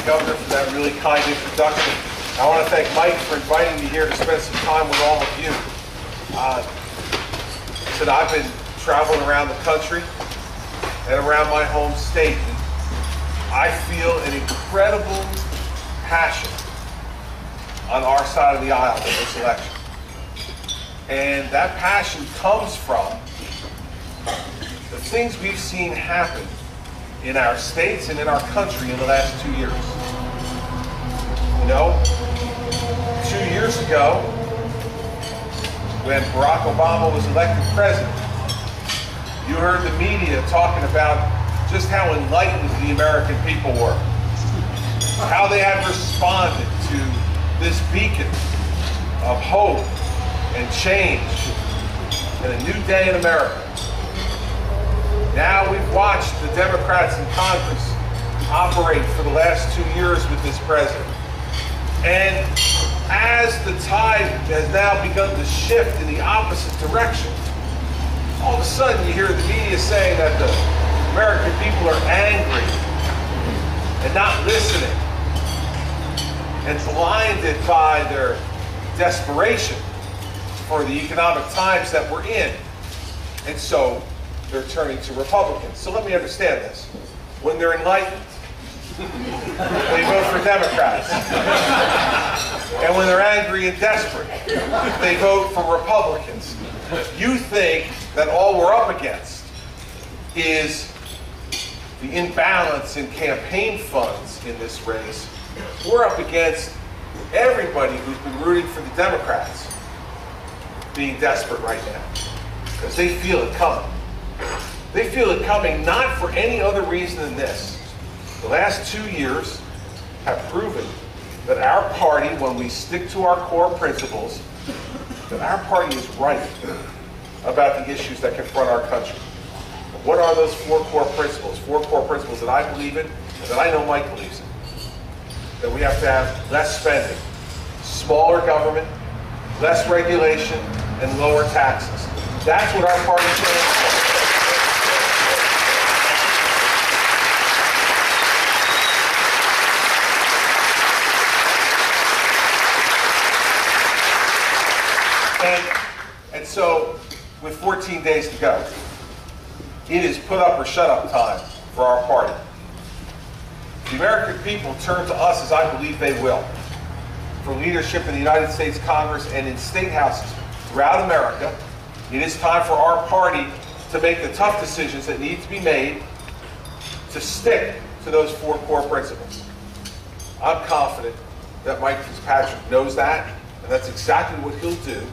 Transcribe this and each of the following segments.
Governor, for that really kind introduction. I want to thank Mike for inviting me here to spend some time with all of you. So I've been traveling around the country and around my home state. And I feel an incredible passion on our side of the aisle in this election. And that passion comes from the things we've seen happen in our states and in our country in the last 2 years. You know, 2 years ago, when Barack Obama was elected president, you heard the media talking about just how enlightened the American people were, how they had responded to this beacon of hope and change and a new day in America. Now we've watched the Democrats in Congress operate for the last 2 years with this president. And as the tide has now begun to shift in the opposite direction, all of a sudden you hear the media saying that the American people are angry and not listening and blinded by their desperation for the economic times that we're in. And so they're turning to Republicans. So let me understand this. When they're enlightened, they vote for Democrats. And when they're angry and desperate, they vote for Republicans. You think that all we're up against is the imbalance in campaign funds in this race. We're up against everybody who's been rooting for the Democrats being desperate right now, because they feel it coming. They feel it coming not for any other reason than this. The last 2 years have proven that our party, when we stick to our core principles, that our party is right about the issues that confront our country. What are those 4 core principles? 4 core principles that I believe in and that I know Mike believes in. That we have to have less spending, smaller government, less regulation, and lower taxes. That's what our party stands for. And so, with 14 days to go, it is put up or shut up time for our party. The American people turn to us, as I believe they will, for leadership in the United States Congress and in state houses throughout America. It is time for our party to make the tough decisions that need to be made to stick to those 4 core principles. I'm confident that Mike Fitzpatrick knows that, and that's exactly what he'll do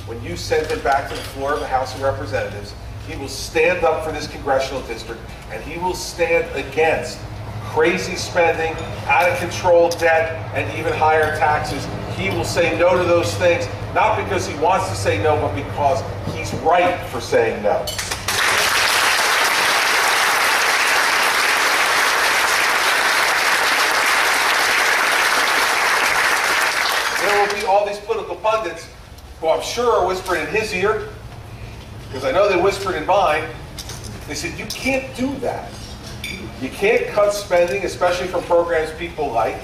when you send him back to the floor of the House of Representatives. He will stand up for this congressional district, and he will stand against crazy spending, out of control debt, and even higher taxes. He will say no to those things, not because he wants to say no, but because he's right for saying no. There will be all these political pundits who I'm sure are whispering in his ear, because I know they whispered in mine. They said, you can't do that. You can't cut spending, especially from programs people like.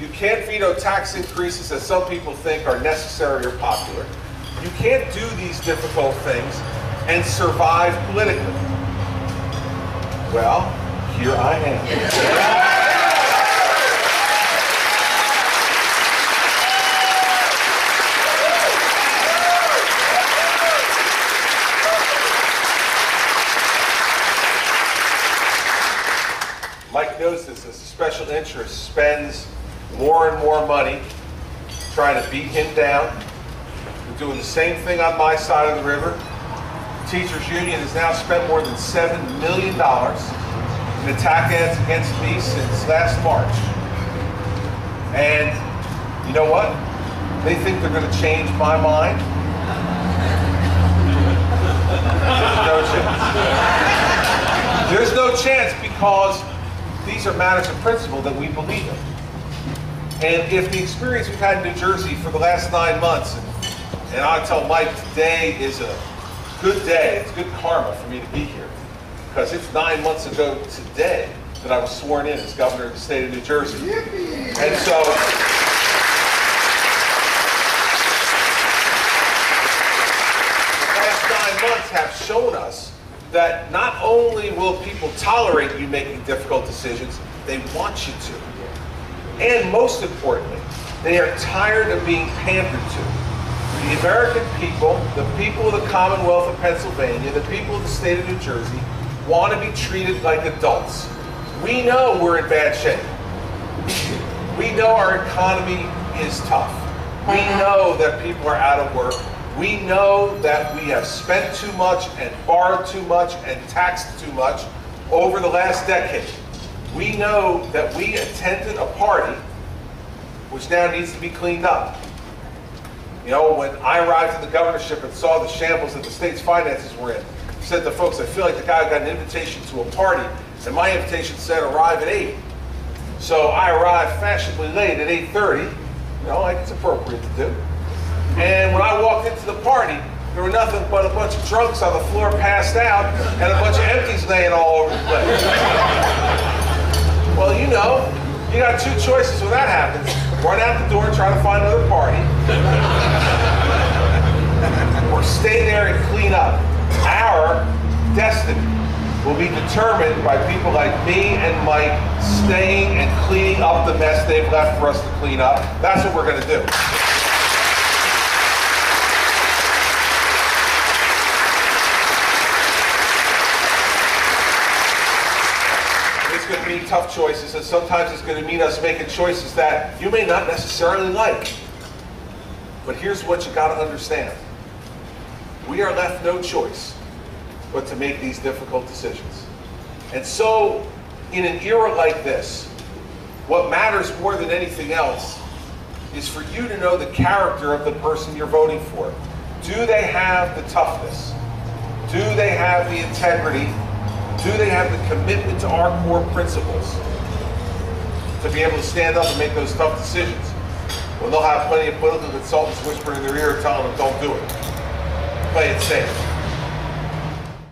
You can't veto tax increases that some people think are necessary or popular. You can't do these difficult things and survive politically. Well, here I am. Mike knows this, as a special interest spends more and more money trying to beat him down. We're doing the same thing on my side of the river. The Teachers Union has now spent more than $7 million in attack ads against me since last March. And you know what? They think they're going to change my mind. There's no chance. There's no chance, because these are matters of principle that we believe in. And if the experience we've had in New Jersey for the last 9 months, and I tell Mike today is a good day, it's good karma for me to be here, because it's 9 months ago today that I was sworn in as governor of the state of New Jersey. And so, the last 9 months have shown us that not only will people tolerate you making difficult decisions, they want you to. And most importantly, they are tired of being pandered to. The American people, the people of the Commonwealth of Pennsylvania, the people of the state of New Jersey, want to be treated like adults. We know we're in bad shape. We know our economy is tough. We know that people are out of work. We know that we have spent too much and borrowed too much and taxed too much over the last decade. We know that we attended a party which now needs to be cleaned up. You know, when I arrived at the governorship and saw the shambles that the state's finances were in, I said to folks, I feel like the guy got an invitation to a party, and my invitation said arrive at 8. So I arrived fashionably late at 8:30, you know, like it's appropriate to do. And when I walked into the party, there were nothing but a bunch of drunks on the floor passed out and a bunch of empties laying all over the place. Well, you know, you got two choices when that happens. Run out the door and try to find another party. Or stay there and clean up. Our destiny will be determined by people like me and Mike staying and cleaning up the mess they've left for us to clean up. That's what we're going to do. It's going to mean tough choices, and sometimes it's going to mean us making choices that you may not necessarily like. But here's what you got to understand. We are left no choice but to make these difficult decisions. And so, in an era like this, what matters more than anything else is for you to know the character of the person you're voting for. Do they have the toughness? Do they have the integrity? Do they have the commitment to our core principles to be able to stand up and make those tough decisions when they'll have plenty of political consultants whispering in their ear telling them don't do it? Play it safe.